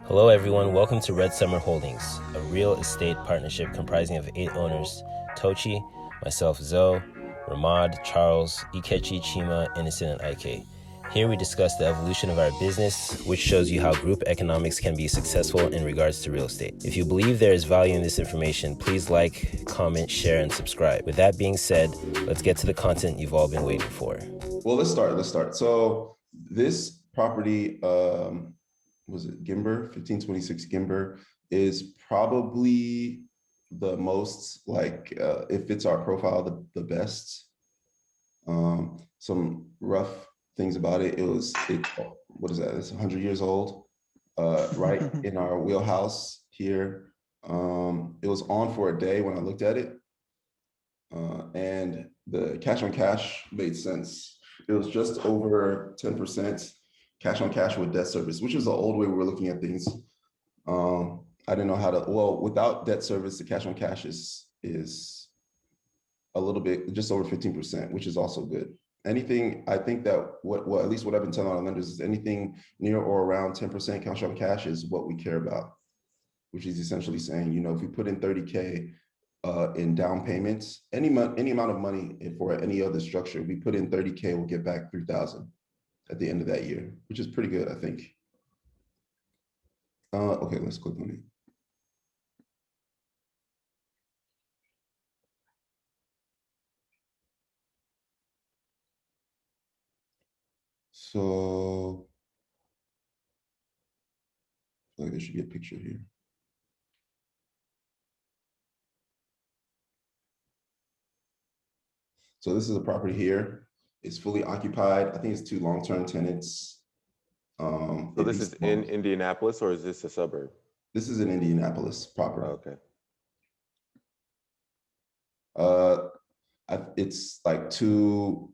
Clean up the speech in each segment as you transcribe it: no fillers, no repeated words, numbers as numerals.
Hello everyone, welcome to Red Summer Holdings, a real estate partnership comprising of 8 owners, Tochi, myself Zoe, Ramad, Charles, Ikechi, Chima, Innocent, and Ike. Here we discuss the evolution of our business, which shows you how group economics can be successful in regards to real estate. If you believe there is value in this information, please like, comment, share, and subscribe. With that being said, let's get to the content you've all been waiting for. Well, let's start. So this property, was it Gimber, 1526 Gimber, is probably the most it fits our profile the best. Some rough things about it. What is that? It's 100 years old, right in our wheelhouse here. It was on for a day when I looked at it, and the cash on cash made sense. It was just over 10% cash on cash with debt service, which is the old way we were looking at things. I didn't know how to, well, without debt service, the cash on cash is a little bit, just over 15%, which is also good. Anything, I think that at least what I've been telling our lenders is anything near or around 10% cash on cash is what we care about, which is essentially saying, if we put in 30K in down payments, any amount of money for any other structure, we put in 30K, we'll get back 3,000 at the end of that year, which is pretty good, I think. Okay, let's click on it. So, I feel like there should be a picture here. So this is a property here. It's fully occupied. I think it's 2 long-term tenants. So this is in Indianapolis, or is this a suburb? This is in Indianapolis proper. Okay. It's like 2.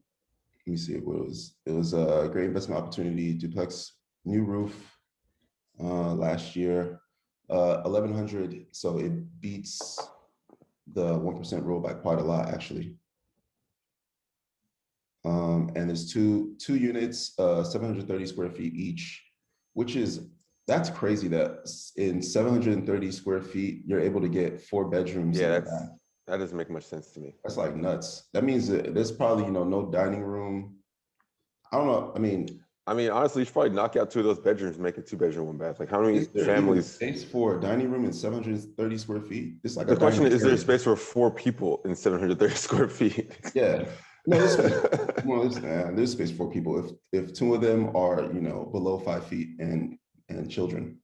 Let me see what it was. It was a great investment opportunity, duplex, new roof last year, 1,100. So it beats the 1% rule by quite a lot, actually. And there's two units, 730 square feet each, that's crazy that in 730 square feet, you're able to get 4 bedrooms. Yeah, that doesn't make much sense to me. That's like nuts. That means that there's probably, no dining room. I don't know. I mean, honestly, you should probably knock out 2 of those bedrooms, make it 2-bedroom, 1 bath. Like, how many families? Space for a dining room in 730 square feet? It's like the question is there space for 4 people in 730 square feet? Yeah. No, there's space for people. If 2 of them are, below 5 feet and children,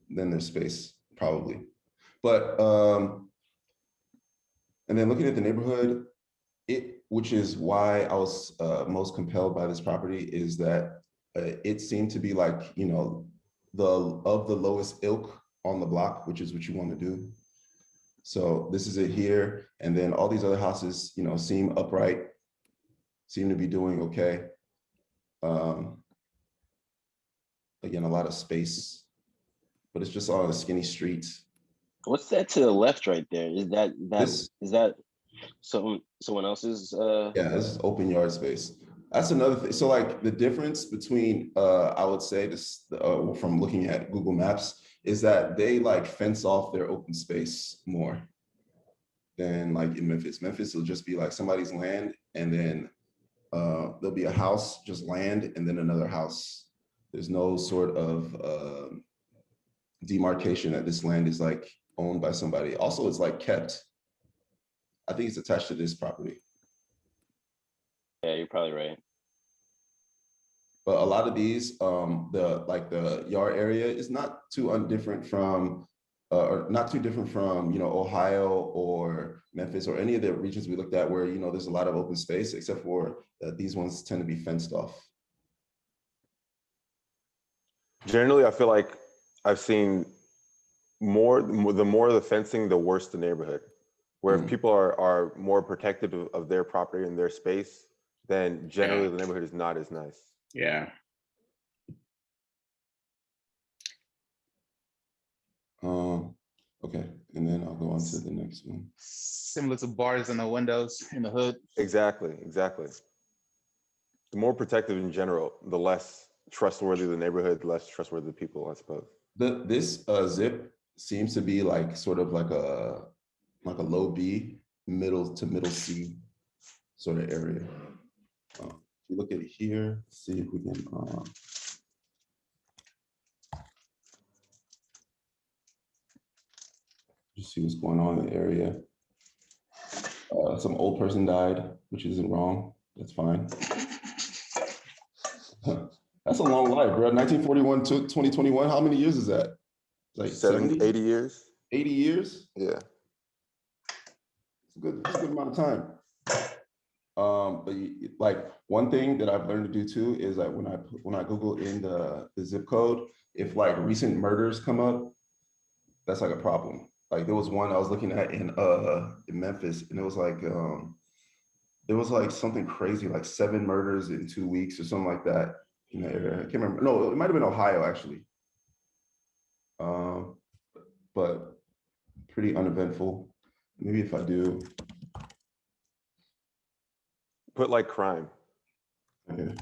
then there's space probably. But and then looking at the neighborhood, which is why I was most compelled by this property, is that it seemed to be like, the lowest ilk on the block, which is what you want to do. So this is it here, and then all these other houses, seem upright, seem to be doing okay. Again, a lot of space, but it's just on a skinny street. What's that to the left right there? Is that someone else's? Yeah, this is open yard space. That's another thing. So like the difference between I would say this from looking at Google Maps is that they like fence off their open space more than like in Memphis. Memphis will just be like somebody's land, and then there'll be a house, just land, and then another house. There's no sort of demarcation that this land is like owned by somebody. Also, it's like kept. I think it's attached to this property. Yeah, you're probably right. But a lot of these, the yard area is not too different from, Ohio or Memphis or any of the regions we looked at where, there's a lot of open space, except for these ones tend to be fenced off. Generally, I feel like I've seen the more the fencing, the worse the neighborhood. Where if people are more protective of their property and their space, then generally the neighborhood is not as nice. Yeah. Okay, and then I'll go on to the next one. Similar to bars in the windows in the hood. Exactly. The more protective in general, the less trustworthy the neighborhood, the less trustworthy the people, I suppose. This zip seems to be like sort of like a low B, middle to middle C sort of area. If you look at it here, see if we can just see what's going on in the area. Some old person died, which isn't wrong. That's fine. That's a long life, bro. 1941 to 2021. How many years is that? Like 70, 80 years. 80 years? Yeah. It's a good amount of time. But like one thing that I've learned to do too is like when I Google in the zip code, if like recent murders come up, that's like a problem. Like there was one I was looking at in Memphis, and it was like something crazy, like 7 murders in 2 weeks or something like that in the area. I can't remember. No, it might have been Ohio actually. But pretty uneventful. Maybe if I do. Put like crime. Okay.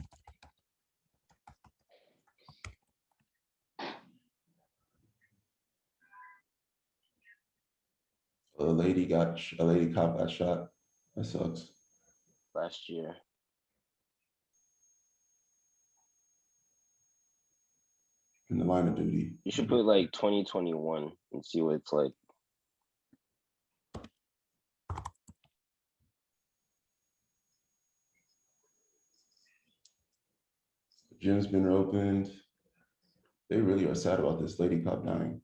A lady cop got shot. That sucks. Last year. In the line of duty. You should put like 2021 and see what it's like. The gym's been reopened. They really are sad about this lady cop dying.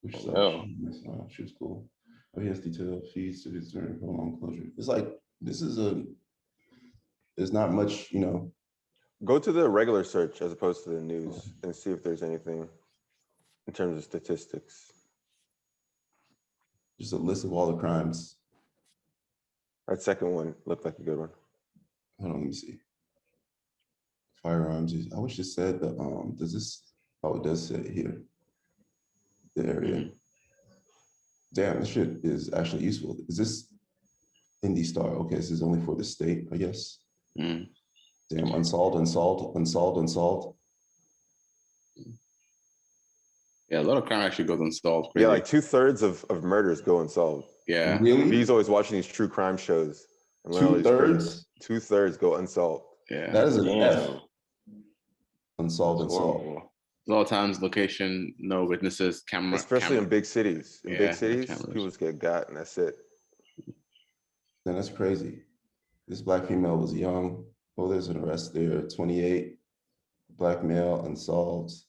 Which sucks. Oh. She was cool. Oh, he has detailed fees to his prolonged closure. It's like there's not much, you know. Go to the regular search as opposed to the news and see if there's anything in terms of statistics. Just a list of all the crimes. That second one looked like a good one. Hold on, let me see. Firearms. I wish it said the does this, oh, it does say it here. The area. Damn, this shit is actually useful. Is this IndyStar? Okay, this is only for the state, I guess. Damn, unsolved. Yeah, a lot of crime actually goes unsolved. Yeah, like 2/3 of murders go unsolved. Yeah. Really? He's always watching these true crime shows. And 2/3? 2/3 go unsolved. Yeah. That is an Damn. F. Unsolved. Horrible. A lot of times, location, no witnesses, camera. Especially in big cities. In big cities, cameras. people just get got and that's it. Then that's crazy. This Black female was young. Oh, there's an arrest there. 28. Black male, unsolved.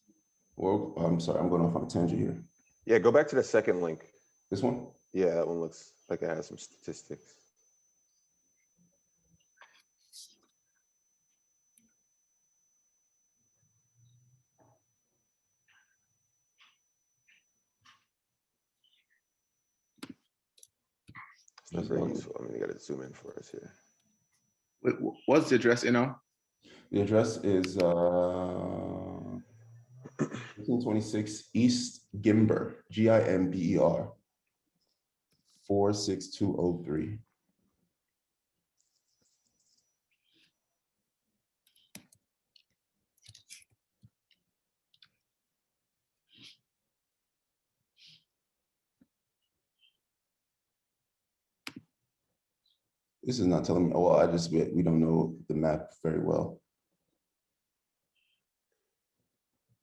Well, I'm sorry, I'm going off on a tangent here. Yeah, go back to the second link. This one? Yeah, that one looks like it has some statistics. That's very useful. I mean, you got to zoom in for us here. Wait, what's the address, Inno? The address is 1526 East Gimber, Gimber, 46203. This is not telling me, oh, well, we don't know the map very well.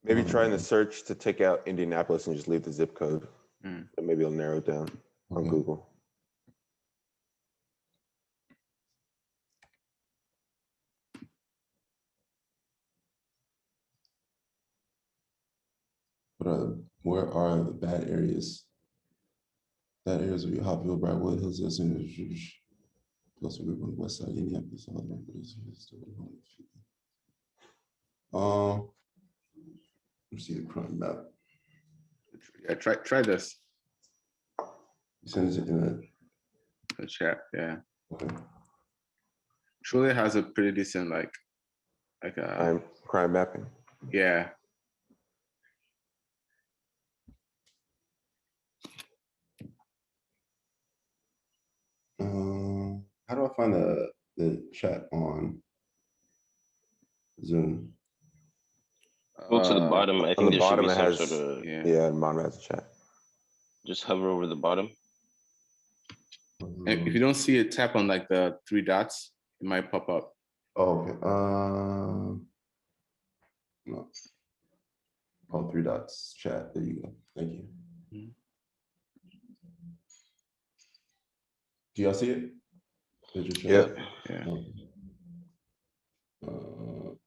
Maybe try in the search to take out Indianapolis and just leave the zip code. And maybe it'll narrow it down on Google. Where are the bad areas? Bad areas would be Hopville, Brightwood, Hills, plus we on the west side, Indianapolis. Let's see the crime map. Yeah, try this. You send it in The chat, yeah. Okay. Truly has a pretty decent Crime mapping. yeah. How do I find the chat on Zoom? Go to the bottom. I On think the there should bottom, be it some has, sort of. yeah, the bottom has a chat. Just hover over the bottom. And if you don't see it, tap on like the 3 dots. It might pop up. Oh, okay. No. Oh, 3 dots, chat. There you go. Thank you. Mhm. Do y'all see it? Yep. Yeah. Okay.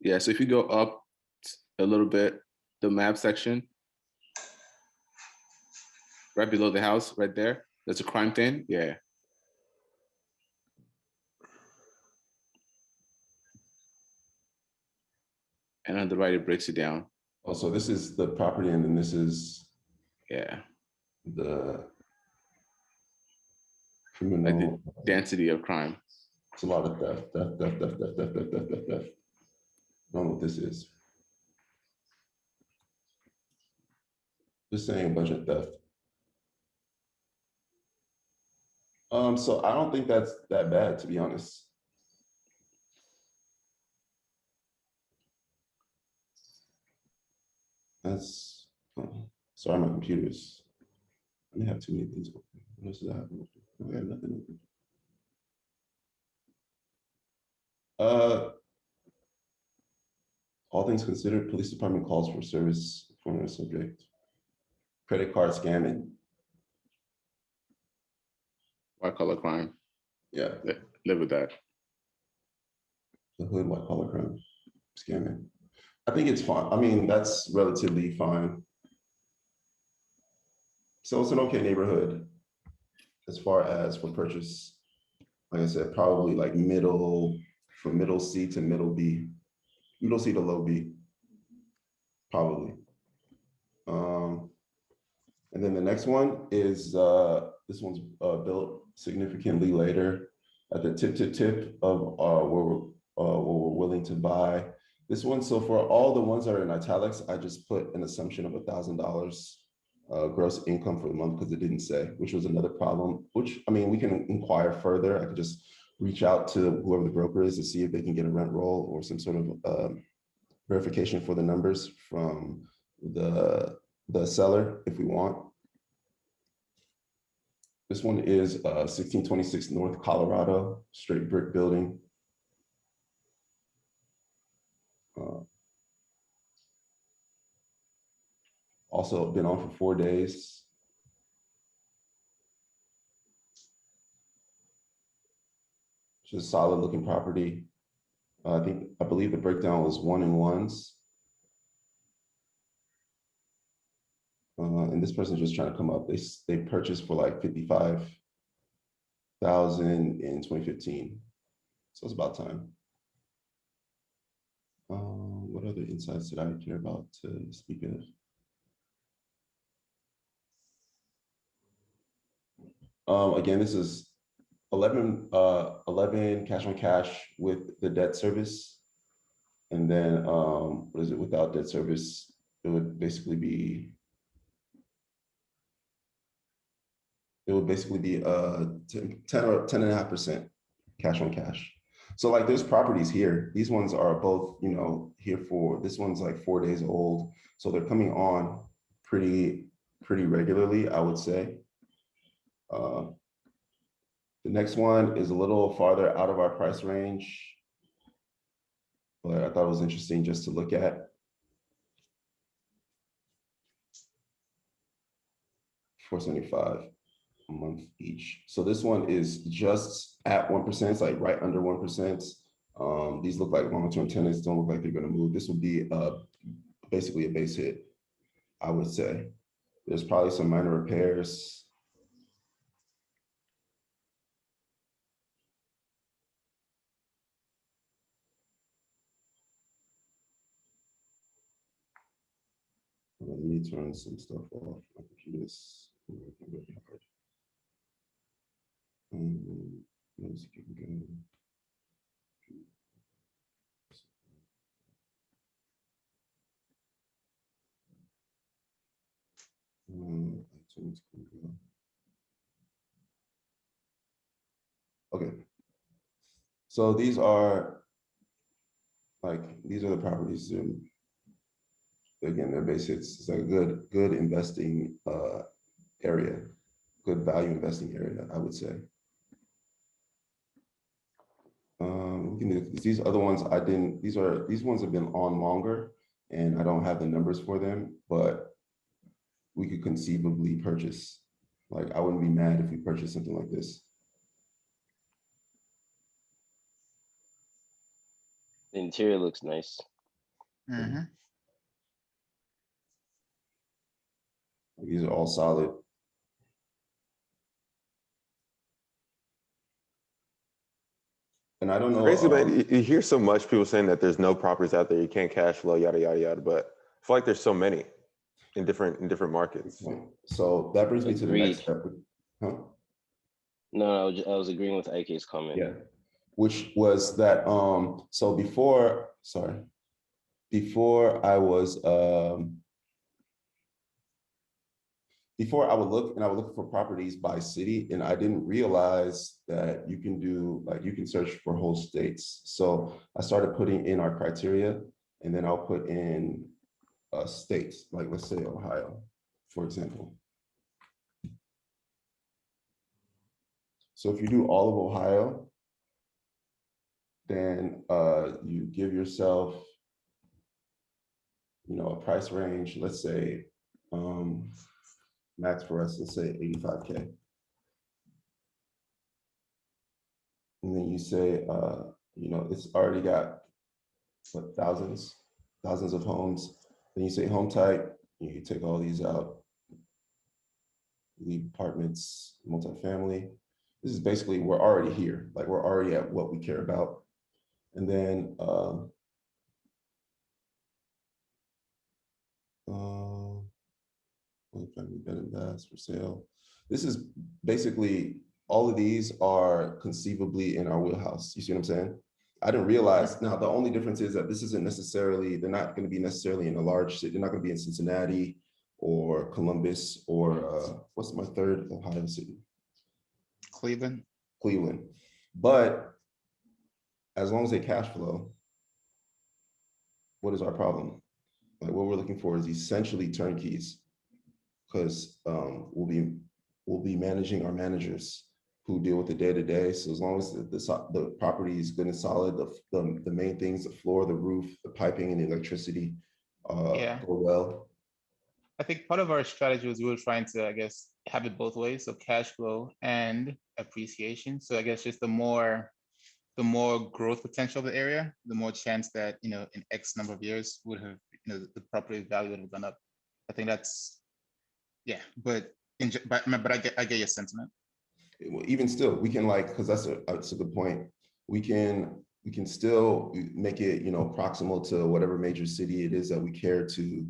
Yeah. So if you go up a little bit, the map section, right below the house, right there, there's a crime thing. Yeah. And on the right, it breaks it down. Oh, so this is the property, and then this is Yeah. the criminal. Like the density of crime. It's a lot of theft. I don't know what this is. Just saying a bunch of theft. So I don't think that's that bad, to be honest. That's sorry, my computer's. I may have too many things open. What else does that happen? I have nothing open. All things considered, police department calls for service for a subject. Credit card scamming. White collar crime. Yeah. Live with that. The hood white collar crime scamming. I think it's fine. I mean, that's relatively fine. So it's an okay neighborhood as far as for purchase. Like I said, probably like middle, from middle C to middle B, middle C to low B, probably. And then the next one is, this one's built significantly later at the tip of where we're willing to buy. This one, so for all the ones that are in italics, I just put an assumption of $1,000 gross income for the month because it didn't say, which was another problem, which, I mean, we can inquire further. I could just reach out to whoever the broker is to see if they can get a rent roll or some sort of verification for the numbers from the seller if we want. This one is 1626 North Colorado, straight brick building. Also been on for 4 days. Just solid looking property. I believe the breakdown was 1 and 1s. And this person's just trying to come up. They purchased for like 55,000 in 2015. So it's about time. What other insights did I care about to speak of? Again, this is 11 cash on cash with the debt service. And then what is it without debt service? It would basically be 10 or 10.5% cash on cash. So like there's properties here. These ones are both, you know, here for, this one's like 4 days old. So they're coming on pretty regularly, I would say. The next one is a little farther out of our price range, but I thought it was interesting just to look at. $475 a month each. So this one is just at 1%, it's like right under 1%. These look like long-term tenants, don't look like they're gonna move. This would be basically a base hit, I would say. There's probably some minor repairs. Let me turn some stuff off. My computer's working really hard. Let's keep going. Okay. So these are like these are the properties. And again, they're basically it's like a good investing area, good value investing area, I would say. We can do these other ones. I didn't. These ones have been on longer, and I don't have the numbers for them, but we could conceivably purchase. Like I wouldn't be mad if we purchased something like this. The interior looks nice. Mm-hmm. These are all solid. And I don't know. Crazy, man. You hear so much people saying that there's no properties out there, you can't cash flow, yada yada yada. But I feel like there's so many in different markets. So that brings me to the next Agreed. step. Huh? No, I was agreeing with IK's comment. Yeah, which was that so before I was before I would look for properties by city, and I didn't realize that you can do like you can search for whole states. So I started putting in our criteria, and then I'll put in states, like let's say Ohio, for example. So if you do all of Ohio, then you give yourself, a price range, let's say max for us, let's say 85K. And then you say, it's already got what, thousands of homes. Then you say home type, you take all these out, leave apartments, multifamily. This is basically, we're already here. Like we're already at what we care about. And then bed and baths for sale. This is basically, all of these are conceivably in our wheelhouse. You see what I'm saying? I didn't realize. Now, the only difference is that this isn't necessarily, they're not going to be necessarily in a large city. They're not going to be in Cincinnati or Columbus or what's my third Ohio city? Cleveland. But as long as they cash flow, what is our problem? Like what we're looking for is essentially turnkeys, because we'll be managing our managers who deal with the day-to-day. So as long as the property is good and solid, the main things, the floor, the roof, the piping and the electricity go well. I think part of our strategy was we were trying to, I guess, have it both ways. So cash flow and appreciation. So I guess just the more growth potential of the area, the more chance that, in X number of years would have, the property value would have gone up. I think that's, yeah, but I get your sentiment. Well, even still, we can because that's a good point. We can still make it, proximal to whatever major city it is that we care to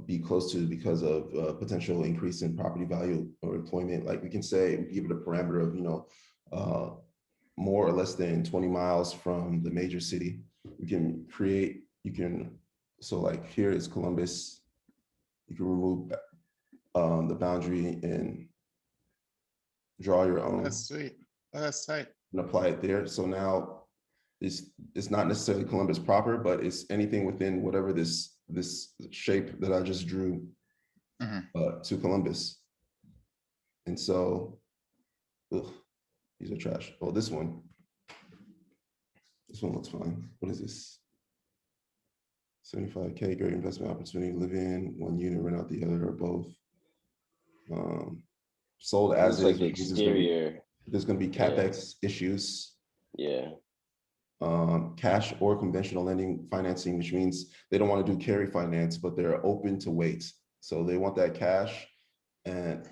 be close to because of potential increase in property value or employment. Like we can say, we give it a parameter of, more or less than 20 miles from the major city. We can create, so like here is Columbus. You can remove the boundary and draw your own. That's sweet. Oh, that's tight. And apply it there. So now it's not necessarily Columbus proper, but it's anything within whatever this shape that I just drew to Columbus. And so, these are trash. Oh, this one looks fine. What is this? 75K, great investment opportunity, live in, one unit, rent out the other, or both. Sold as is. Like the exterior. There's going to be CapEx issues. Yeah. Cash or conventional lending financing, which means they don't want to do carry finance, but they're open to wait. So they want that cash, and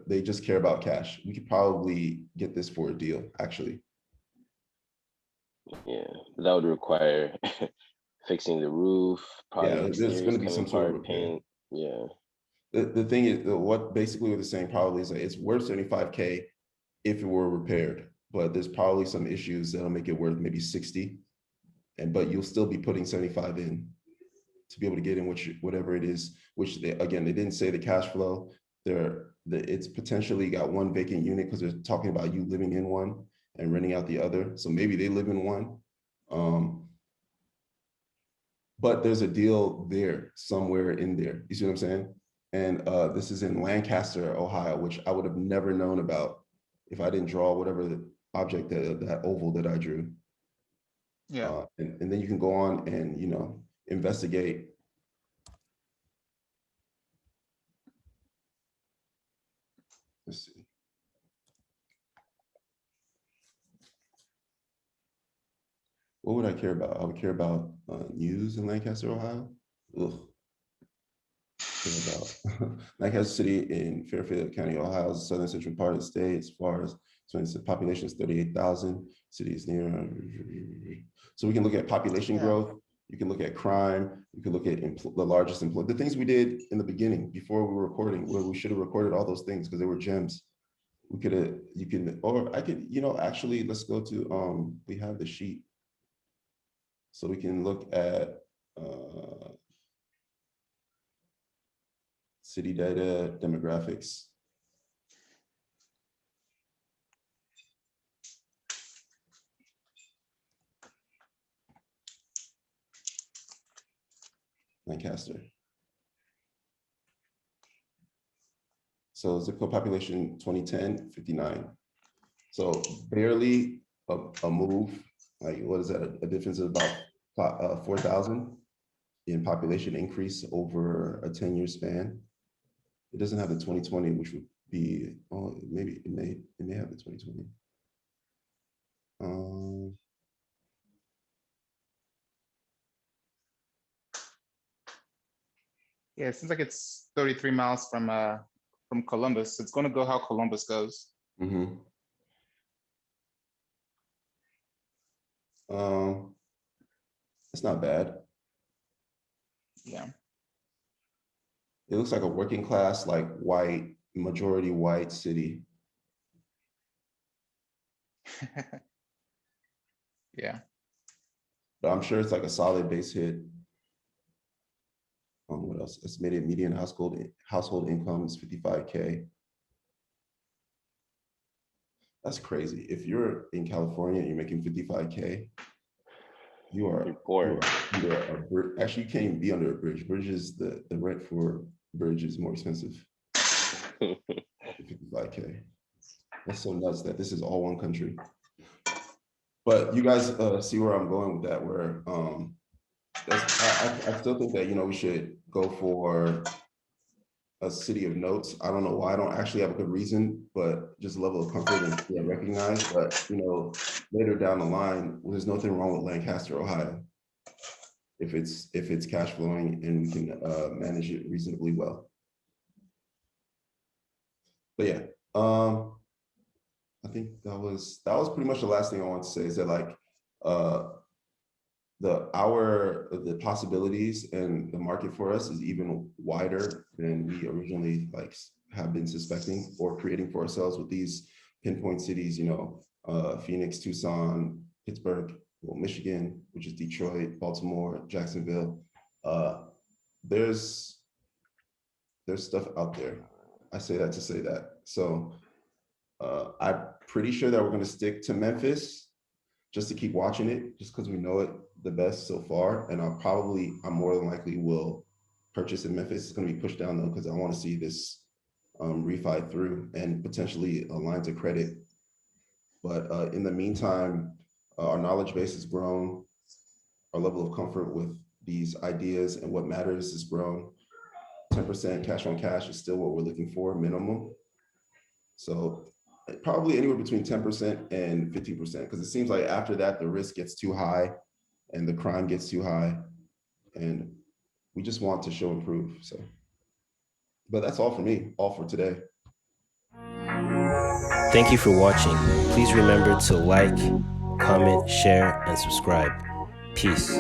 they just care about cash. We could probably get this for a deal, actually. Yeah, that would require fixing the roof. Yeah, there's going to be some sort of repair. Paint. Yeah. The thing is, what they're saying probably is that it's worth 75K if it were repaired, but there's probably some issues that'll make it worth maybe 60, but you'll still be putting 75 in to be able to get in whatever it is. Which they didn't say the cash flow. It's potentially got one vacant unit because they're talking about you living in one and renting out the other. So maybe they live in one. but there's a deal there somewhere in there. You see what I'm saying? And this is in Lancaster, Ohio, which I would have never known about if I didn't draw whatever the object that oval that I drew. Yeah. And then you can go on and, you know, investigate. Let's see. What would I care about? I would care about news in Lancaster, Ohio. Ugh. About Lancaster City in Fairfield County, Ohio, is the southern central part of the state. As far as the population is 38,000. City is near. So we can look at population growth. You can look at crime. You can look at the largest employer. The things we did in the beginning before we were recording, where we should have recorded all those things because they were gems. We could have. You can, or I could. You know, actually, let's go to. We have the sheet, so we can look at. City data, demographics. Lancaster. So zip code population 2010, 59. So barely a move, like what is that? A difference of about 4,000 in population increase over a 10-year span. It doesn't have the 2020, which would be, oh, maybe it may have the 2020. Yeah, it seems like it's 33 miles from Columbus. It's going to go how Columbus goes. Mm-hmm. It's not bad. Yeah. It looks like a working class, like white, majority white city. Yeah. But I'm sure it's like a solid base hit. What else? Estimated median household income is 55K. That's crazy. If you're in California and you're making 55K, you are poor. Actually, you can't even be under a bridge. Bridges, the rent for bridge is more expensive. 55K. That's so nuts that this is all one country. But you guys see where I'm going with that, where I still think that, you know, we should go for a city of notes. I don't know why. I don't actually have a good reason, but just a level of comfort and recognize. But, you know, later down the line, there's nothing wrong with Lancaster, Ohio, if it's cash flowing and we can manage it reasonably well. But yeah, I think that was pretty much the last thing I want to say, is that like the possibilities and the market for us is even wider than we originally like have been suspecting or creating for ourselves with these pinpoint cities, you know, Phoenix, Tucson, Pittsburgh, well, Michigan, which is Detroit, Baltimore, Jacksonville. There's stuff out there. I say that to say that. So I'm pretty sure that we're going to stick to Memphis just to keep watching it, just because we know it the best so far. And I'm more than likely will purchase in Memphis. It's going to be pushed down though, because I want to see this refi through and potentially a line to credit. But in the meantime, our knowledge base has grown. Our level of comfort with these ideas and what matters has grown. 10% cash on cash is still what we're looking for, minimum. So probably anywhere between 10% and 15%, because it seems like after that, the risk gets too high and the crime gets too high. And we just want to show and prove. So, but that's all for me, all for today. Thank you for watching. Please remember to like, comment, share, and subscribe. Peace.